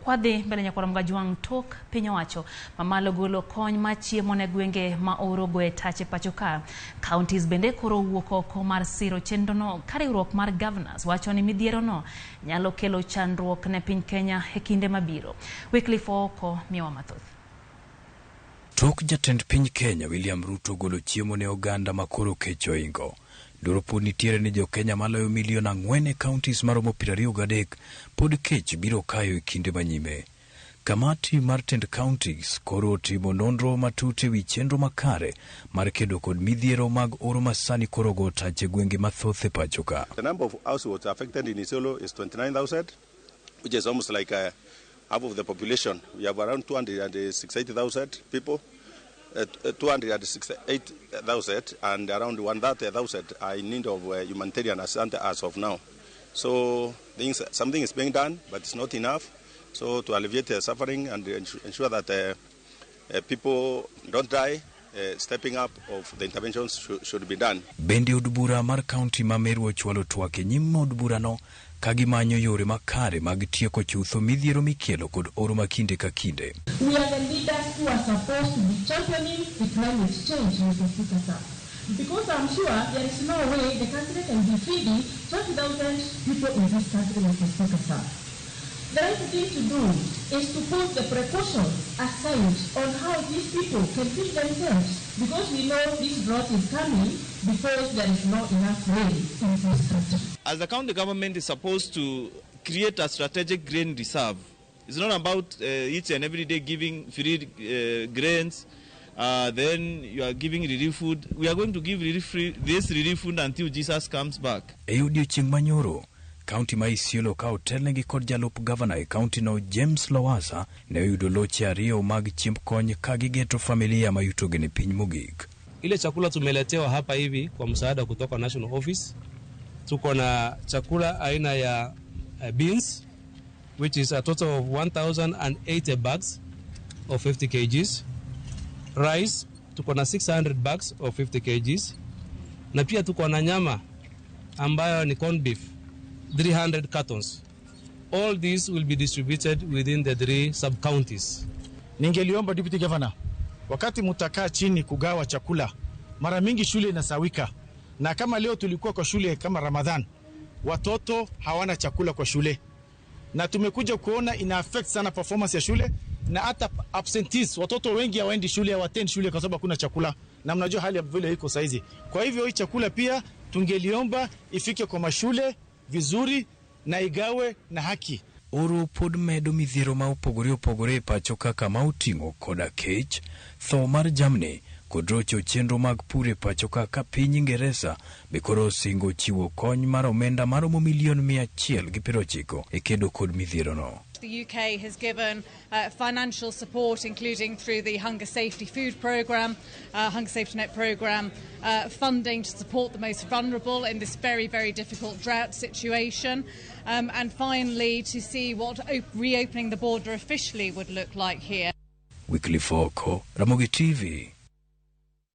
Kwadhi mbele nyakora mgajwang tok pinyo wacho mamalo golo kony machiemo ne gwenge ma oro goe tache pachoka. Counties bende koro wuok oko mar siro chenrono ka riwruok mar governors wacho ni midhiero no nyalo kelo chandruok ne piny Kenya e kinde mabiro. Wycliffe oko miwa mathoth. Tok jatend piny Kenya William Ruto golo chiemo ne oganda makoro kecho ingo. Doro pod nitiere ni jo Kenya maloyo milion 4 e counties maromo 23 pod kech biro kayo e kinde manyime. Kamati mar tend counties koro timo nonro matut ewi chenro makare mar kedo kod midhiero mag oro masani koro go tache gwenge mathoth e pachoka. The number of households affected in Isiolo is 29,000, which is almost like half of the population. We have around 268,000 people. 268,000 and around 130,000 are in need of humanitarian assistance as of now. So something is being done, but it's not enough. So to alleviate the suffering and ensure that people don't die, stepping up of the interventions should be done. Bendi odbura mar county ma Meru ochwalo twak nyim odbura no kagimanyo yore makare mag tieko chutho midhiero mikelo kod oro makinde ka kinde. We are the leaders who are supposed to be championing the climate change, Mr. Speaker. Because I'm sure there is no way the country can be feeding 20,000 people in this country, Mr. Speaker. The right thing to do is to put the precautions aside on how these people can feed themselves, because we know this drought is coming because there is not enough rain in this country. As the county government is supposed to create a strategic grain reserve. It's not about each and every day giving free grains, then you are giving relief food. We are going to give this relief food until Jesus comes back. Odiochieng' manyoro, County ma Isiolo ka otelnegi kod jalup governor e county no James Lowassa ne oyudo loche 2 mag chiemb kony ka gigeto familia ma yutogi ni piny mogik. Ile chakula tumeletewa hapa hivi kwa msaada kutoka National Office. Tuko na chakula aina ya beans, which is a total of 1,080 bags of 50 kgs. Rice, tuko na 600 bags of 50 kgs. Na pia tuko na nyama ambayo ni corned beef, 300 cartons. All these will be distributed within the 3 sub-counties. Ningeliomba Deputy Governor, wakati mutakaa chini kugawa chakula, mara mingi shule inasawika. Na kama leo tulikuwa kwa shule kama Ramadhan, watoto hawana chakula kwa shule. Na tumekuja kuona ina affect sana performance ya shule, na hata absentees, watoto wengi hawaendi shule, hawatendi shule kwa sababu hakuna chakula. Na mnajua hali ya vile iko saizi. Kwa hivyo hii chakula pia tungeliomba ifike kwa mashule vizuri na igawe na haki. Oro pod medo midhiero ma opogore pachoka kama oting'o koda kech, tho mar jamni kod rocho chenro mag pure pachoka ka piny Ingereza bekoro singo chiwo kony mar omenda maromo milion 190 e kedo kod midhiero no. The UK has given financial support, including through the Hunger Safety Food Programme, Hunger Safety Net Programme, funding to support the most vulnerable in this very, very difficult drought situation. And finally, to see what reopening the border officially would look like here. Wycliffe Oko, Ramogi TV.